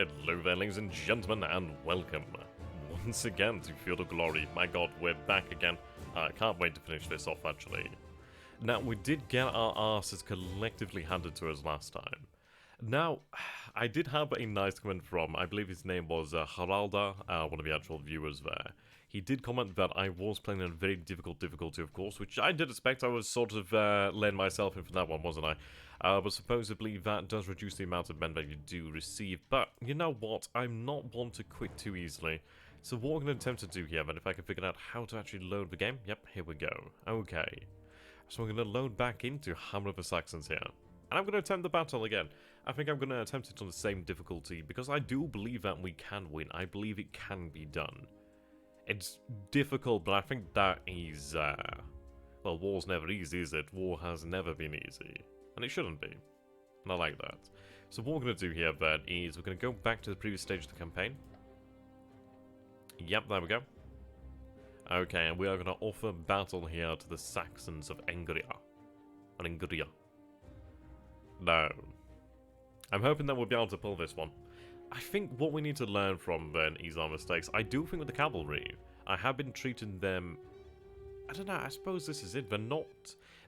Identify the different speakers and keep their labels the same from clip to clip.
Speaker 1: Hello there, ladies and gentlemen, and welcome once again to Field of Glory. My god, we're back again. I can't wait to finish this off, actually. Now, we did get our asses collectively handed to us last time. Now, I did have a nice comment from, I believe his name was Haralda, one of the actual viewers there. He did comment that I was playing in a very difficult difficulty, of course, which I did expect. I was sort of laying myself in for that one, wasn't I? But supposedly that does reduce the amount of men that you do receive. But you know what? I'm not one to quit too easily. So what I'm going to attempt to do here, then, if I can figure out how to actually load the game. Yep, here we go. Okay. So I'm going to load back into Hammer of the Saxons here. And I'm going to attempt the battle again. I think I'm going to attempt it on the same difficulty, because I do believe that we can win. I believe it can be done. It's difficult, but I think that is, well, war's never easy, is it? War has never been easy. And it shouldn't be. And I like that. So what we're going to do here, then, is we're going to go back to the previous stage of the campaign. Yep, there we go. Okay, and we are going to offer battle here to the Saxons of Engria. And Engria. No. I'm hoping that we'll be able to pull this one. I think what we need to learn from then is our mistakes. I do think with the cavalry, I have been treating them... I don't know, I suppose this is it. They're not...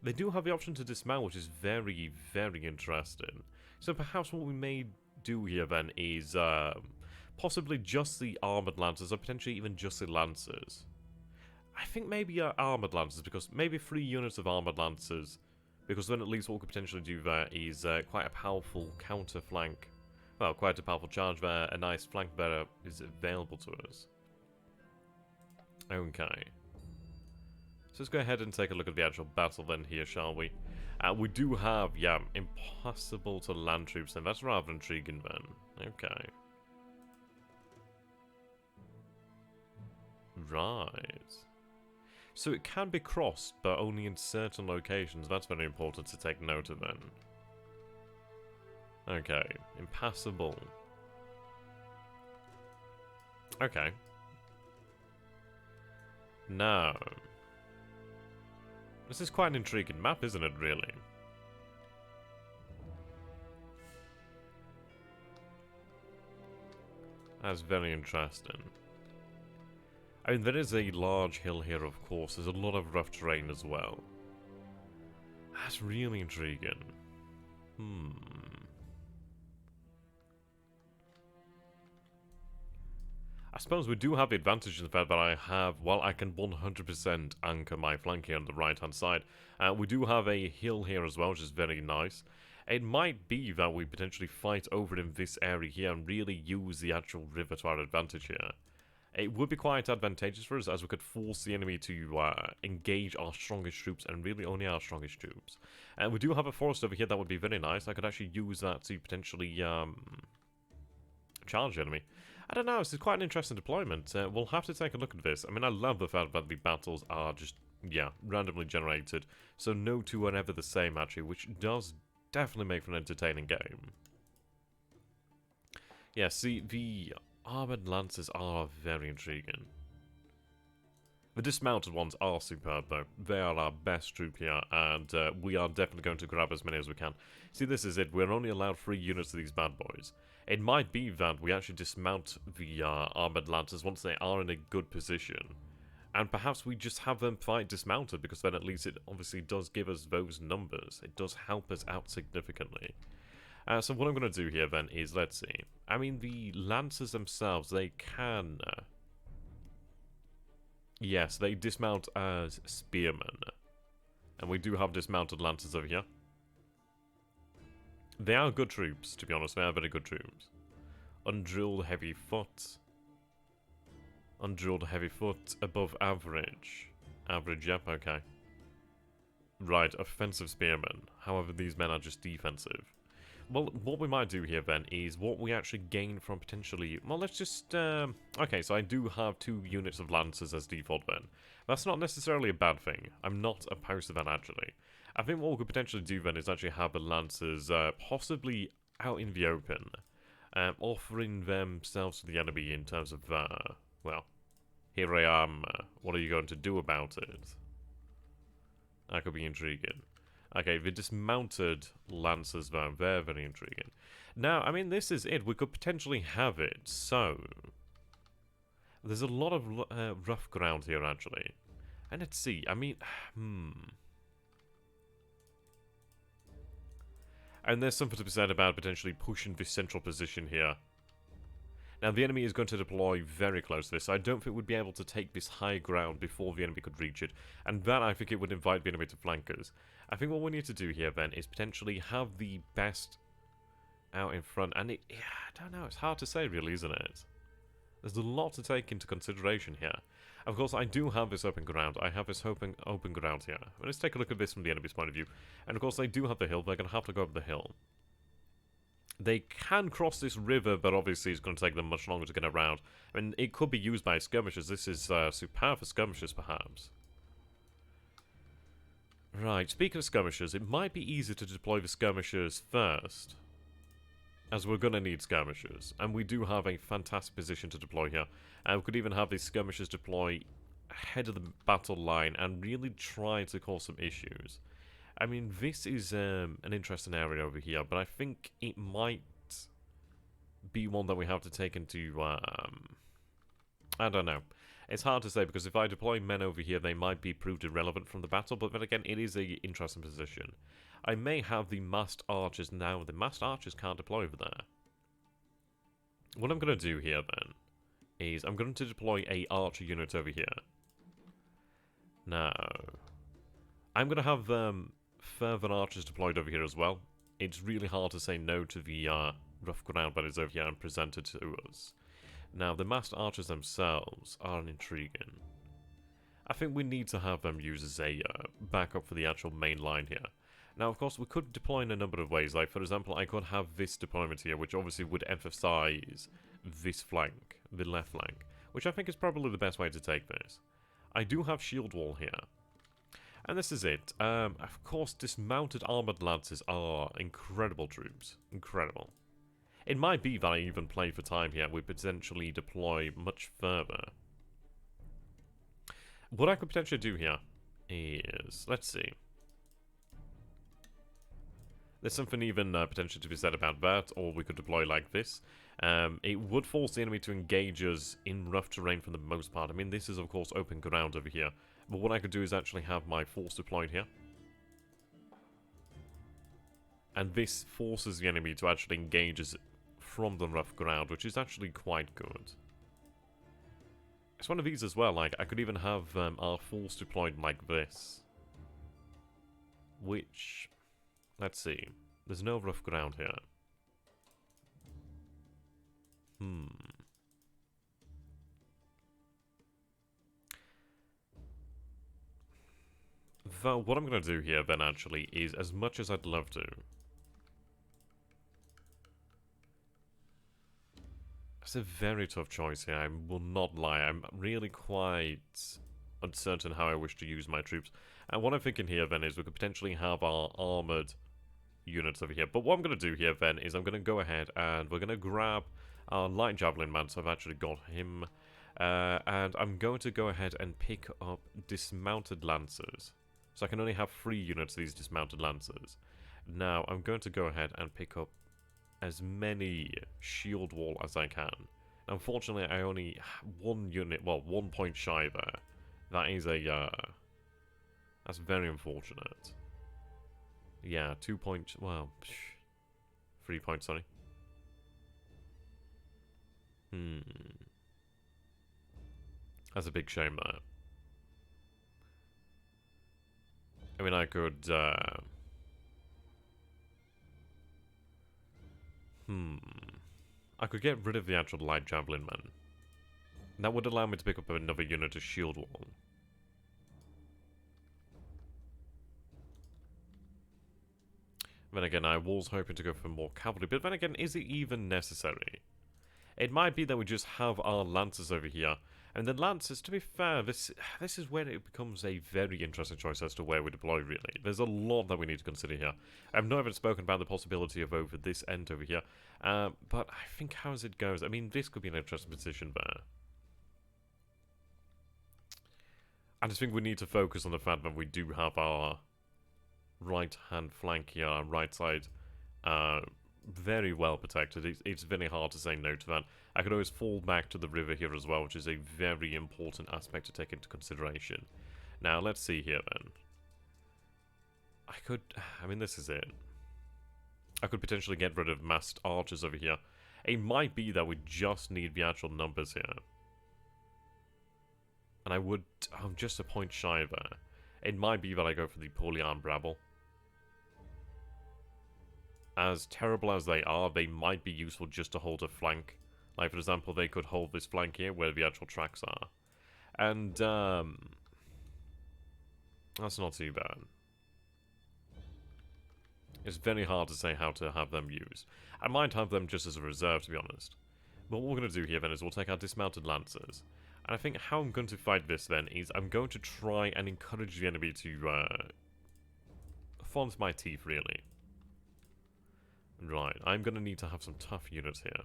Speaker 1: They do have the option to dismount, which is very, very interesting. So perhaps what we may do here then is possibly just the armoured lancers, or potentially even just the lancers. I think maybe armoured lancers, because maybe 3 units of armoured lancers, because then at least what we could potentially do there is quite a powerful counter flank. Well, quite a powerful charge there, a nice flank bearer is available to us. Okay. So let's go ahead and take a look at the actual battle then here, shall we? We do have, yeah, impossible to land troops, and that's rather intriguing then. Okay. Right. So it can be crossed, but only in certain locations. That's very important to take note of then. Okay, impassable. Okay. Now, this is quite an intriguing map, isn't it, really? That's very interesting. I mean, there is a large hill here, of course. There's a lot of rough terrain as well. That's really intriguing. I suppose we do have the advantage in the fact that I have, well, I can 100% anchor my flank here on the right-hand side. We do have a hill here as well, which is very nice. It might be that we potentially fight over in this area here and really use the actual river to our advantage here. It would be quite advantageous for us, as we could force the enemy to engage our strongest troops, and really only our strongest troops. And we do have a forest over here that would be very nice. I could actually use that to potentially charge the enemy. I don't know, this is quite an interesting deployment. We'll have to take a look at this. I mean, I love the fact that the battles are just, yeah, randomly generated. So no two are ever the same, actually, which does definitely make for an entertaining game. Yeah, see, the armoured lancers are very intriguing. The dismounted ones are superb, though. They are our best troop here, and we are definitely going to grab as many as we can. See, this is it. We're only allowed 3 units of these bad boys. It might be that we actually dismount the armoured lancers once they are in a good position. And perhaps we just have them fight dismounted, because then at least it obviously does give us those numbers. It does help us out significantly. So what I'm going to do here then is, let's see. I mean, the lancers themselves, they can... yes, they dismount as spearmen. And we do have dismounted lancers over here. They are good troops, to be honest. They are very good troops. Undrilled heavy foot. Undrilled heavy foot, above average. Average, yep, okay. Right, offensive spearmen. However, these men are just defensive. Well, what we might do here then is what we actually gain from potentially... Well, let's just... okay, so I do have 2 units of lancers as default then. That's not necessarily a bad thing. I'm not opposed to that, actually. I think what we could potentially do then is actually have the lancers possibly out in the open. Offering themselves to the enemy in terms of, well, here I am. What are you going to do about it? That could be intriguing. Okay, the dismounted lancers, though, they're very intriguing. Now, I mean, this is it. We could potentially have it. So, there's a lot of rough ground here, actually. And let's see. I mean, And there's something to be said about potentially pushing this central position here. Now, the enemy is going to deploy very close to this, so I don't think we'd be able to take this high ground before the enemy could reach it. And that, I think it would invite the enemy to flank us. I think what we need to do here, then, is potentially have the best out in front. And I don't know, it's hard to say, really, isn't it? There's a lot to take into consideration here. Of course, I do have this open ground. I have this open ground here. Let's take a look at this from the enemy's point of view. And of course, they do have the hill. They're going to have to go up the hill. They can cross this river, but obviously it's going to take them much longer to get around. I mean, it could be used by skirmishers. This is superb for skirmishers, perhaps. Right, speaking of skirmishers, it might be easier to deploy the skirmishers first, as we're going to need skirmishers. And we do have a fantastic position to deploy here. And we could even have these skirmishers deploy ahead of the battle line and really try to cause some issues. I mean, this is an interesting area over here, but I think it might be one that we have to take into, I don't know. It's hard to say, because if I deploy men over here, they might be proved irrelevant from the battle, but then again, it is an interesting position. I may have the masked archers now. The masked archers can't deploy over there. What I'm going to do here, then, is I'm going to deploy a archer unit over here. Now, I'm going to have further archers deployed over here as well. It's really hard to say no to the rough ground that is over here and presented to us. Now, the masked archers themselves are intriguing. I think we need to have them use as a backup for the actual main line here. Now, of course, we could deploy in a number of ways. Like, for example, I could have this deployment here, which obviously would emphasize this flank, the left flank, which I think is probably the best way to take this. I do have shield wall here. And this is it. Of course, dismounted armored lances are incredible troops. Incredible. It might be that I even play for time here. We potentially deploy much further. What I could potentially do here is, let's see. There's something even potentially to be said about that, or we could deploy like this. It would force the enemy to engage us in rough terrain for the most part. I mean, this is, of course, open ground over here. But what I could do is actually have my force deployed here. And this forces the enemy to actually engage us from the rough ground, which is actually quite good. It's one of these as well. Like, I could even have our force deployed like this. Which, let's see. There's no rough ground here. Though, what I'm going to do here, then, actually, is, as much as I'd love to, it's a very tough choice here, I will not lie. I'm really quite uncertain how I wish to use my troops. And what I'm thinking here, then, is we could potentially have our armoured units over here. But what I'm going to do here, then, is I'm going to go ahead and we're going to grab our light javelin man, so I've actually got him. And I'm going to go ahead and pick up dismounted lancers. So I can only have 3 units of these dismounted lancers. Now, I'm going to go ahead and pick up as many shield wall as I can. Unfortunately, I only have 1 unit, well, 1 point shy there. That is a, that's very unfortunate. Yeah, 2 points, well, 3 points, sorry. That's a big shame, there. I mean, I could, I could get rid of the actual light javelin man. That would allow me to pick up another unit of shield wall. Then again, I was hoping to go for more cavalry, but then again, is it even necessary? It might be that we just have our lancers over here. And the lancers, to be fair, this is where it becomes a very interesting choice as to where we deploy, really. There's a lot that we need to consider here. I've not even spoken about the possibility of over this end over here. But I think how as it goes, I mean, this could be an interesting position there. I just think we need to focus on the fact that we do have our right-hand flank here, our right side very well protected. It's very hard to say no to that. I could always fall back to the river here as well, which is a very important aspect to take into consideration. Now, let's see here then. I mean, this is it. I could potentially get rid of masked archers over here. It might be that we just need the actual numbers here. And I'm just a point shy of that. It might be that I go for the poorly armed rabble. As terrible as they are, they might be useful just to hold a flank. Like, for example, they could hold this flank here where the actual tracks are. And, that's not too bad. It's very hard to say how to have them used. I might have them just as a reserve, to be honest. But what we're going to do here, then, is we'll take our dismounted lancers. And I think how I'm going to fight this, then, is I'm going to try and encourage the enemy to, font my teeth, really. Right, I'm going to need to have some tough units here.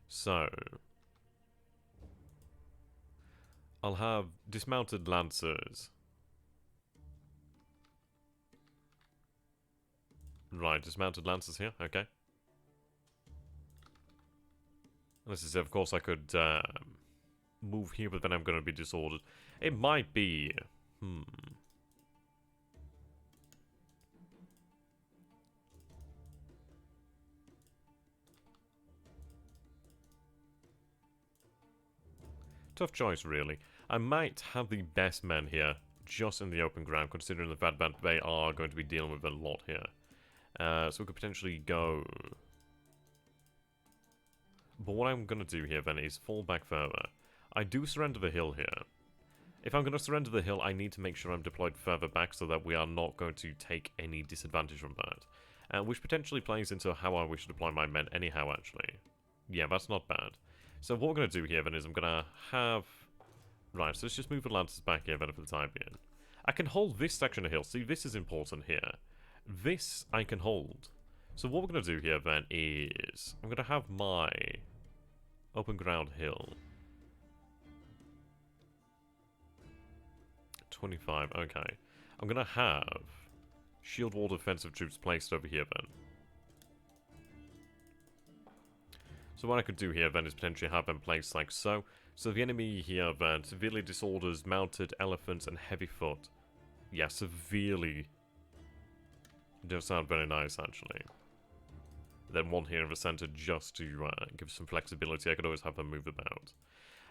Speaker 1: So, I'll have dismounted lancers. Right, dismounted lancers here, okay. This is, of course, I could move here, but then I'm going to be disordered. It might be... Tough choice, really. I might have the best men here, just in the open ground, considering the fact that they are going to be dealing with a lot here. So we could potentially go... But what I'm going to do here, then, is fall back further. I do surrender the hill here. If I'm going to surrender the hill, I need to make sure I'm deployed further back so that we are not going to take any disadvantage from that. Which potentially plays into how I wish to deploy my men anyhow, actually. Yeah, that's not bad. So what we're going to do here, then, is I'm going to have... Right, so let's just move the lancers back here, then, for the time being. I can hold this section of hill. See, this is important here. This I can hold. So what we're going to do here, then, is... I'm going to have my open ground hill. 25, okay. I'm going to have shield wall defensive troops placed over here, then. So what I could do here, then, is potentially have them placed like so. So the enemy here, then, severely disorders mounted elephants and heavy foot. Yeah, severely... does sound very nice, actually. Then one here in the center just to give some flexibility. I could always have them move about.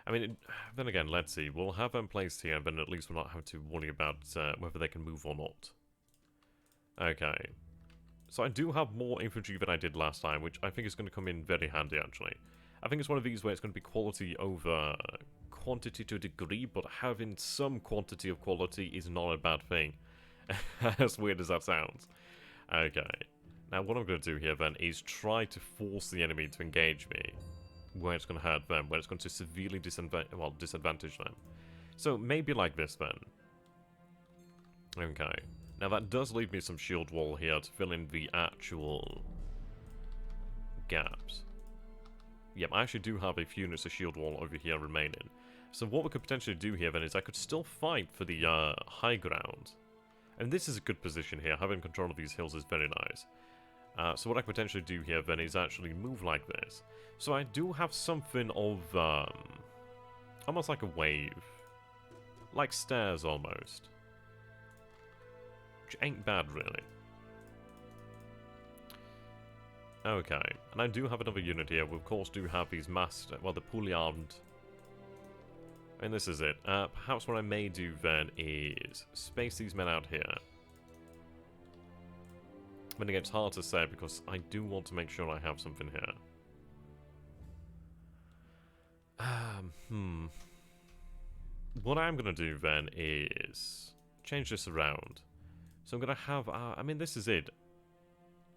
Speaker 1: I mean, then again, let's see. We'll have them placed here, then at least we'll not have to worry about whether they can move or not. Okay. So I do have more infantry than I did last time, which I think is going to come in very handy, actually. I think it's one of these where it's going to be quality over quantity to a degree, but having some quantity of quality is not a bad thing. As weird as that sounds. Okay. Now what I'm going to do here then is try to force the enemy to engage me where it's going to hurt them, where it's going to severely disadvantage them. So maybe like this then. Okay. Now that does leave me some shield wall here to fill in the actual gaps. Yep, I actually do have a few units of shield wall over here remaining. So what we could potentially do here then is I could still fight for the high ground. And this is a good position here. Having control of these hills is very nice. So what I could potentially do here then is actually move like this. So I do have something of almost like a wave. Like stairs almost. Which ain't bad really. Okay, and I do have another unit here. We of course do have these masked, well, the poorly armed. And this is it. Perhaps what I may do then is space these men out here. But again, it's hard to say because I do want to make sure I have something here. What I'm going to do then is change this around. So I'm going to have, I mean, this is it.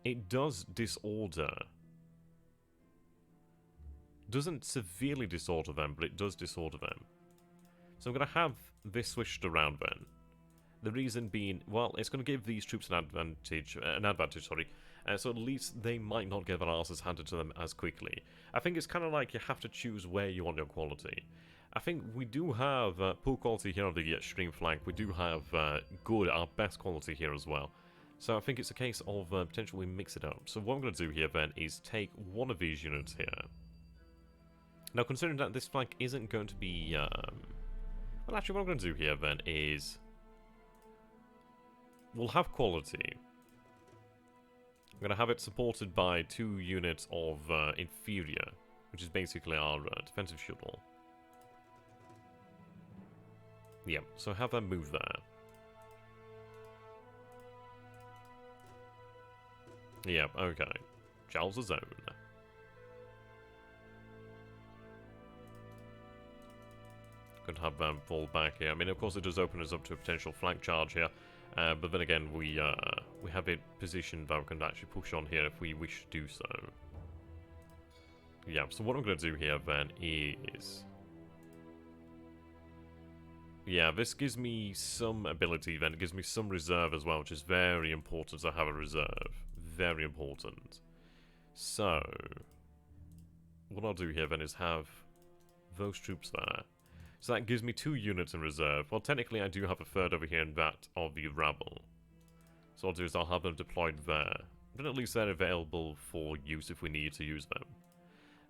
Speaker 1: It does disorder. Doesn't severely disorder them, but it does disorder them. So I'm going to have this switched around then. The reason being, well, it's going to give these troops an advantage, so at least they might not get their asses handed to them as quickly. I think it's kind of like you have to choose where you want your quality. I think we do have poor quality here on the extreme flank. We do have our best quality here as well. So I think it's a case of potentially mix it up. So what I'm going to do here then is take one of these units here. Now considering that this flank isn't going to be... well actually what I'm going to do here then is... we'll have quality. I'm going to have it supported by 2 units of inferior, which is basically our defensive shield wall. Yeah, so have them move there. Yep, okay. Charles' zone. Could have them fall back here. I mean, of course, it does open us up to a potential flank charge here. But then again, we have it positioned that we can actually push on here if we wish to do so. Yeah, so what I'm going to do here then is... yeah, this gives me some ability then. It gives me some reserve as well, which is very important to have a reserve. Very important. So, what I'll do here then is have those troops there. So that gives me 2 units in reserve. Well, technically I do have a third over here in that of the rabble. So what I'll do is I'll have them deployed there. Then at least they're available for use if we need to use them.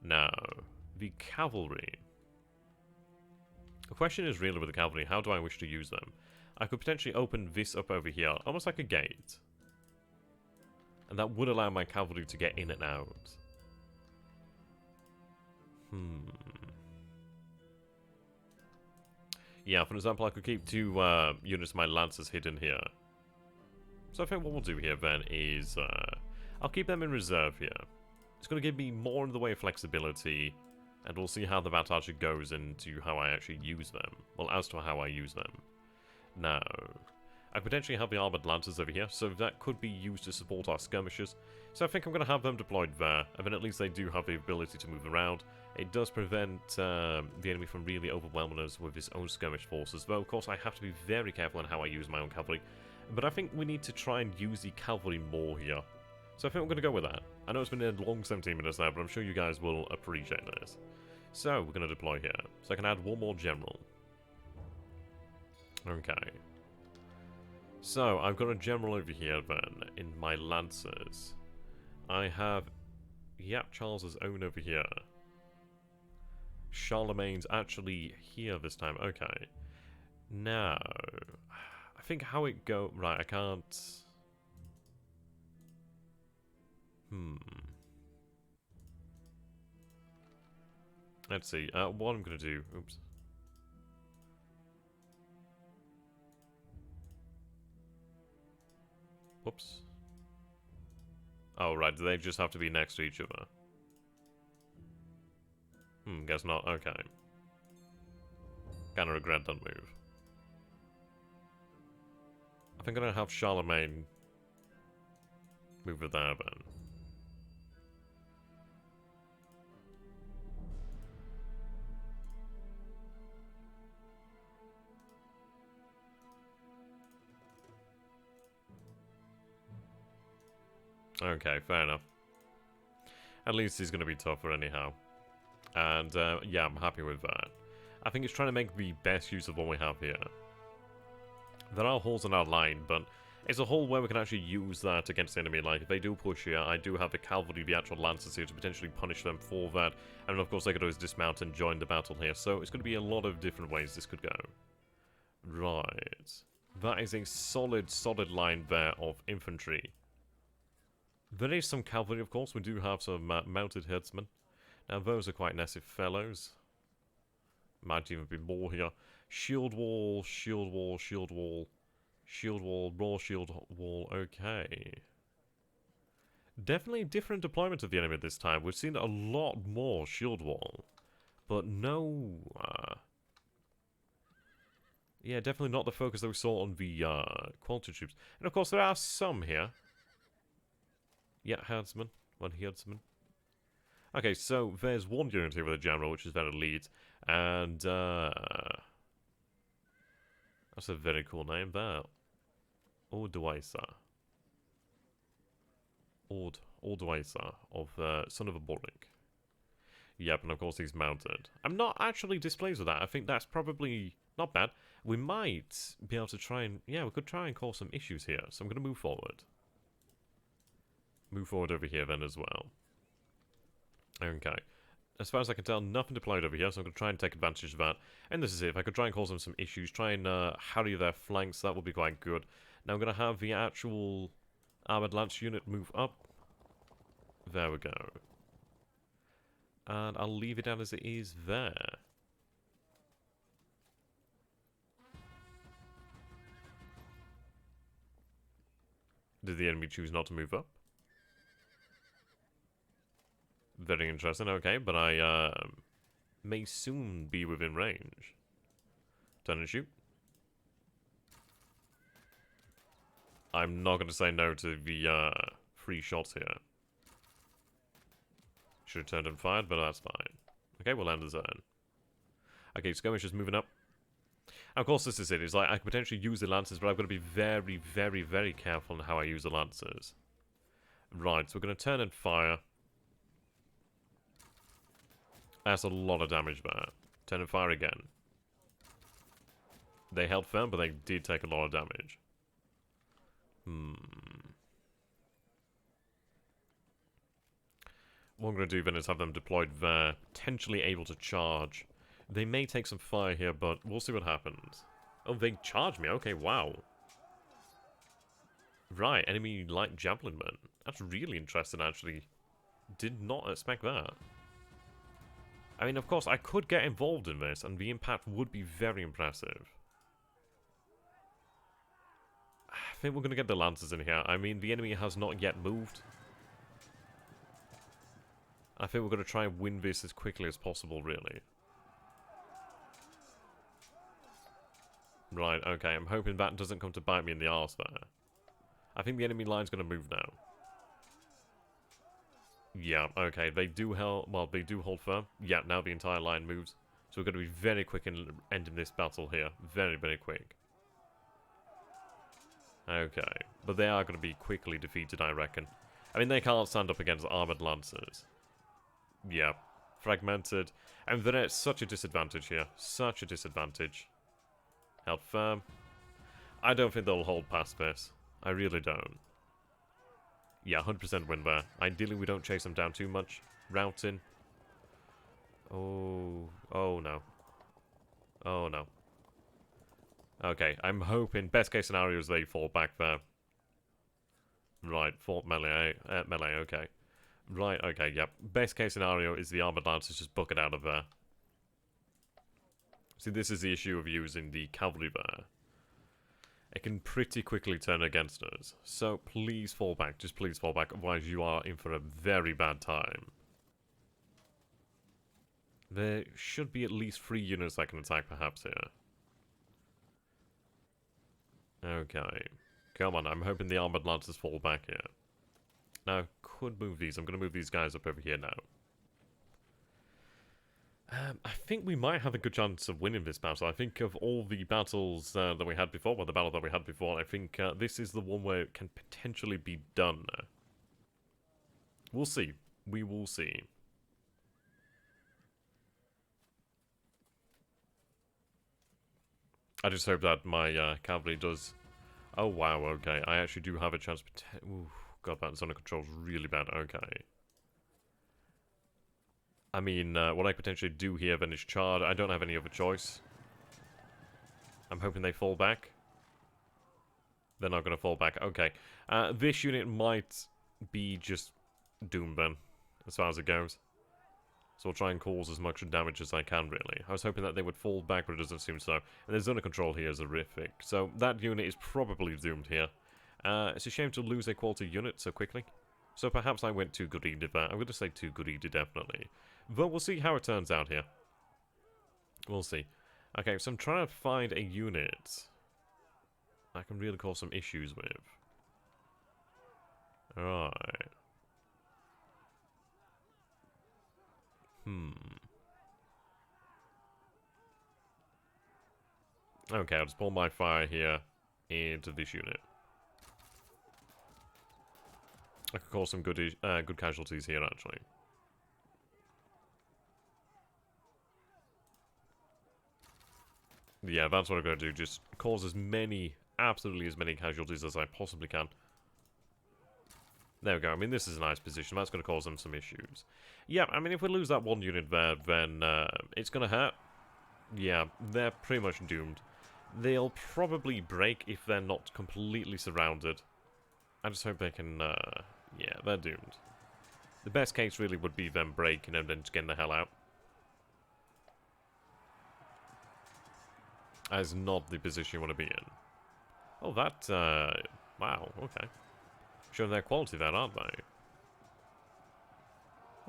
Speaker 1: Now, the cavalry. The question is really with the cavalry, how do I wish to use them? I could potentially open this up over here, almost like a gate. And that would allow my cavalry to get in and out. Yeah, for example, I could keep 2 units of my lancers hidden here. So I think what we'll do here then is... I'll keep them in reserve here. It's going to give me more in the way of flexibility. And we'll see how the battle actually goes into how I actually use them. Well, as to how I use them. Now... I potentially have the armoured lancers over here, so that could be used to support our skirmishers. So I think I'm going to have them deployed there, and then at least they do have the ability to move around. It does prevent the enemy from really overwhelming us with his own skirmish forces, though of course I have to be very careful on how I use my own cavalry. But I think we need to try and use the cavalry more here. So I think I'm going to go with that. I know it's been a long 17 minutes now, but I'm sure you guys will appreciate this. So we're going to deploy here. So I can add one more general. Okay. So, I've got a general over here then, in my lancers. I have, yeah, Charles's own over here. Charlemagne's actually here this time, okay. Now, I think how it go, right, I can't... Let's see, what I'm going to do, oops. Whoops. Oh, right, do they just have to be next to each other? Guess not, okay. Kinda regret that move. I think I'm gonna have Charlemagne move it there then. Okay, fair enough. At least he's going to be tougher anyhow. And, yeah, I'm happy with that. I think it's trying to make the best use of what we have here. There are holes in our line, but it's a hole where we can actually use that against the enemy. Like, if they do push here, I do have the cavalry, the actual lancers here to potentially punish them for that. And, of course, they could always dismount and join the battle here. So, it's going to be a lot of different ways this could go. Right. That is a solid, solid line there of infantry. There is some cavalry, of course. We do have some mounted headsmen. Now, those are quite nasty fellows. Might even be more here. Shield wall, shield wall, shield wall, shield wall, raw shield wall. Okay. Definitely different deployment of the enemy this time. We've seen a lot more shield wall. But no... yeah, definitely not the focus that we saw on the quality troops. And of course, there are some here. Yeah, herdsman. One herdsman. Okay, so there's one unit here with a general, which is very elite. And, that's a very cool name there. Ordwaisa. Ordwaisa of Son of a Boric. Yep, and of course he's mounted. I'm not actually displeased with that. I think that's probably not bad. We might be able to try and... yeah, we could try and cause some issues here. So I'm going to move forward. Move forward over here then as well. Okay. As far as I can tell, nothing deployed over here, so I'm going to try and take advantage of that. And this is it. If I could try and cause them some issues, try and harry their flanks, that would be quite good. Now I'm going to have the actual armoured lance unit move up. There we go. And I'll leave it down as it is there. Did the enemy choose not to move up? Very interesting, okay, but I may soon be within range. Turn and shoot. I'm not going to say no to the free shots here. Should have turned and fired, but that's fine. Okay, we'll end the zone. Okay, skirmish is moving up. And of course, this is it. It's like I could potentially use the lancers, but I've got to be very, very, very careful on how I use the lancers. Right, so we're going to turn and fire. That's a lot of damage there. Turn and fire again. They held firm, but they did take a lot of damage. What I'm going to do then is have them deployed there, potentially able to charge. They may take some fire here, but we'll see what happens. Oh, they charge me. Okay, wow. Right, enemy light javelin man. That's really interesting, actually. Did not expect that. I mean, of course, I could get involved in this, and the impact would be very impressive. I think we're going to get the lancers in here. I mean, the enemy has not yet moved. I think we're going to try and win this as quickly as possible, really. Right, okay, I'm hoping that doesn't come to bite me in the arse there. I think the enemy line's going to move now. Yeah, okay, they do hold firm. Yeah, now the entire line moves. So we're going to be very quick in ending this battle here. Very, very quick. Okay, but they are going to be quickly defeated, I reckon. I mean, they can't stand up against armoured lancers. Yeah, fragmented. And they're at such a disadvantage here. Such a disadvantage. Held firm. I don't think they'll hold past this. I really don't. Yeah, 100% win there. Ideally, we don't chase them down too much. Routing. Oh no. Oh no. Okay, I'm hoping best case scenario is they fall back there. Right, fort melee, okay. Right, okay, yep. Best case scenario is the armored lancers just book it out of there. See, this is the issue of using the cavalry there. It can pretty quickly turn against us. So please fall back, just please fall back, otherwise you are in for a very bad time. There should be at least 3 units that can attack perhaps here. Okay. Come on, I'm hoping the armored lancers fall back here. Now, could move these. I'm going to move these guys up over here now. I think we might have a good chance of winning this battle. I think of all the battles that we had before, well, the battle that we had before, I think this is the one where it can potentially be done. We'll see. We will see. I just hope that my cavalry does... Oh, wow, okay. I actually do have a chance... Ooh, God, that zone of control is really bad. Okay. I mean, what I potentially do here then is charge. I don't have any other choice. I'm hoping they fall back. They're not going to fall back. Okay. This unit might be just doomed then, as far as it goes. So I'll try and cause as much damage as I can, really. I was hoping that they would fall back, but it doesn't seem so. And the zone of control here is horrific. So that unit is probably doomed here. It's a shame to lose a quality unit so quickly. So perhaps I went too greedy there. I'm going to say too greedy, definitely. But we'll see how it turns out here. We'll see. Okay, so I'm trying to find a unit I can really cause some issues with. Alright. Okay, I'll just pull my fire here into this unit. I could cause some good casualties here, actually. Yeah, that's what I'm going to do. Just cause as many, absolutely as many casualties as I possibly can. There we go. I mean, this is a nice position. That's going to cause them some issues. Yeah, I mean, if we lose that one unit there, then it's going to hurt. Yeah, they're pretty much doomed. They'll probably break if they're not completely surrounded. I just hope they can, yeah, they're doomed. The best case really would be them breaking and then just getting the hell out. That is not the position you want to be in. Oh, that, wow, okay. Showing their quality then, aren't they?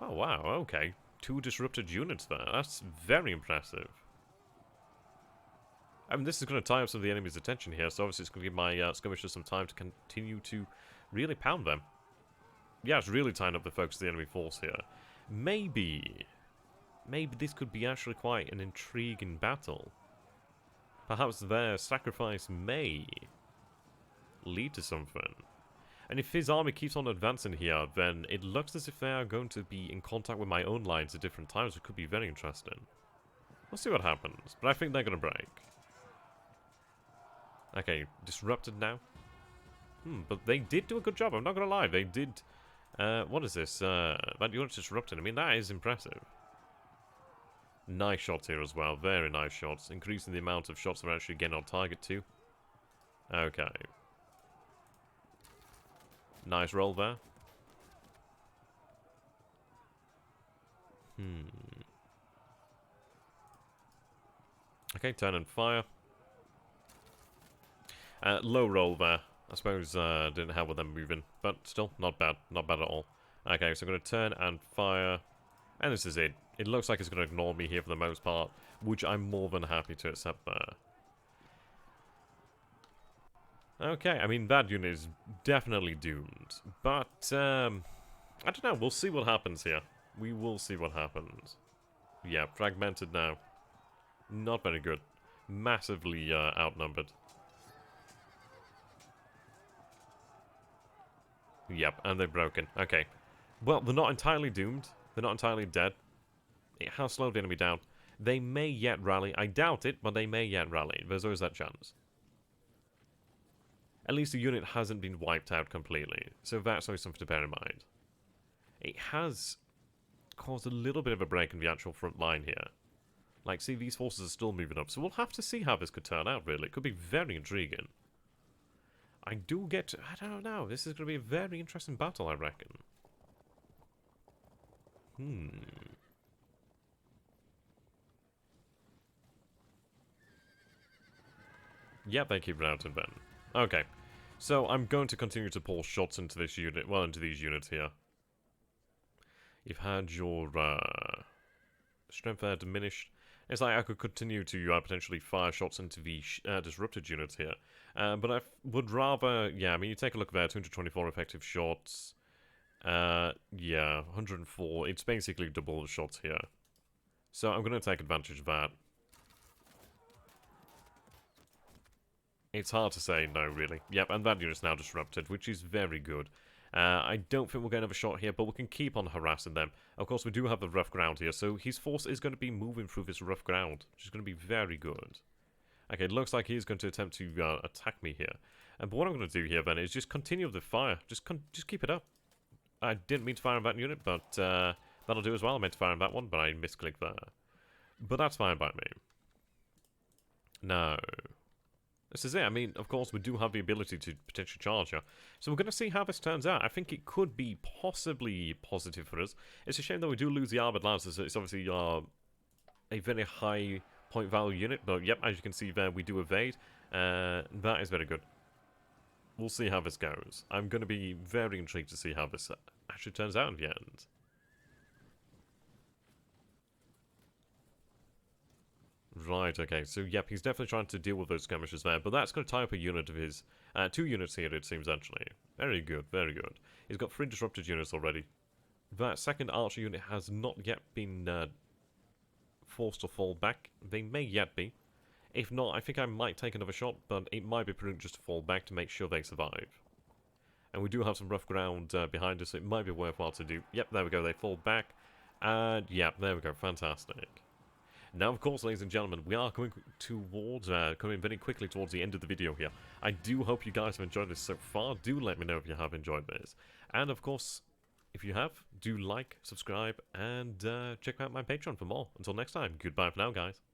Speaker 1: Oh, wow, okay. 2 disrupted units there. That's very impressive. I mean, this is going to tie up some of the enemy's attention here, so obviously it's going to give my skirmishers some time to continue to really pound them. Yeah, it's really tying up the focus of the enemy force here. Maybe this could be actually quite an intriguing battle. Perhaps their sacrifice may lead to something. And if his army keeps on advancing here, then it looks as if they are going to be in contact with my own lines at different times, which could be very interesting. We'll see what happens, but I think they're going to break. Okay, disrupted now. But they did do a good job, I'm not going to lie. They did... what is this? That unit's disrupted. I mean, that is impressive. Nice shots here as well. Very nice shots. Increasing the amount of shots they're actually getting on target too. Okay. Nice roll there. Okay, turn and fire. Low roll there. I suppose didn't help with them moving, but still, not bad. Not bad at all. Okay, so I'm going to turn and fire. And this is it. It looks like it's going to ignore me here for the most part, which I'm more than happy to accept there. Okay, I mean, that unit is definitely doomed. But, I don't know. We'll see what happens here. We will see what happens. Yeah, fragmented now. Not very good. Massively outnumbered. Yep, and they've broken. Okay. Well, they're not entirely doomed. They're not entirely dead. It has slowed the enemy down. They may yet rally. I doubt it, but they may yet rally. There's always that chance. At least the unit hasn't been wiped out completely. So that's always something to bear in mind. It has caused a little bit of a break in the actual front line here. Like, see, these forces are still moving up. So we'll have to see how this could turn out, really. It could be very intriguing. I don't know. This is going to be a very interesting battle, I reckon. Yep, they keep routing then. Okay. So I'm going to continue to pour shots into this unit, well, into these units here. You've had your strength there diminished. It's like I could continue to potentially fire shots into the disrupted units here. But I would rather, yeah, I mean, you take a look there, 224 effective shots. Yeah, 104. It's basically double the shots here. So I'm going to take advantage of that. It's hard to say no, really. Yep, and that unit's now disrupted, which is very good. I don't think we'll get another shot here, but we can keep on harassing them. Of course, we do have the rough ground here, so his force is going to be moving through this rough ground, which is going to be very good. Okay, it looks like he's going to attempt to attack me here. But what I'm going to do here, then, is just continue the fire. Just keep it up. I didn't mean to fire on that unit, but that'll do as well. I meant to fire on that one, but I misclicked there. But that's fine by me. No. This is it. I mean, of course, we do have the ability to potentially charge her. So we're going to see how this turns out. I think it could be possibly positive for us. It's a shame that we do lose the Armored Lancers. It's obviously a very high point value unit. But, yep, as you can see there, we do evade. That is very good. We'll see how this goes. I'm going to be very intrigued to see how this actually turns out in the end. Right, okay, so yep, he's definitely trying to deal with those skirmishes there, but that's going to tie up a unit of his. 2 units here, it seems, actually. Very good, very good. He's got 3 disrupted units already. That second archer unit has not yet been forced to fall back. They may yet be. If not, I think I might take another shot, but it might be prudent just to fall back to make sure they survive. And we do have some rough ground behind us, so it might be worthwhile to do. Yep, there we go, they fall back. And yep, there we go, fantastic. Now, of course, ladies and gentlemen, we are coming towards, coming very quickly towards the end of the video here. I do hope you guys have enjoyed this so far. Do let me know if you have enjoyed this. And, of course, if you have, do like, subscribe, and check out my Patreon for more. Until next time, goodbye for now, guys.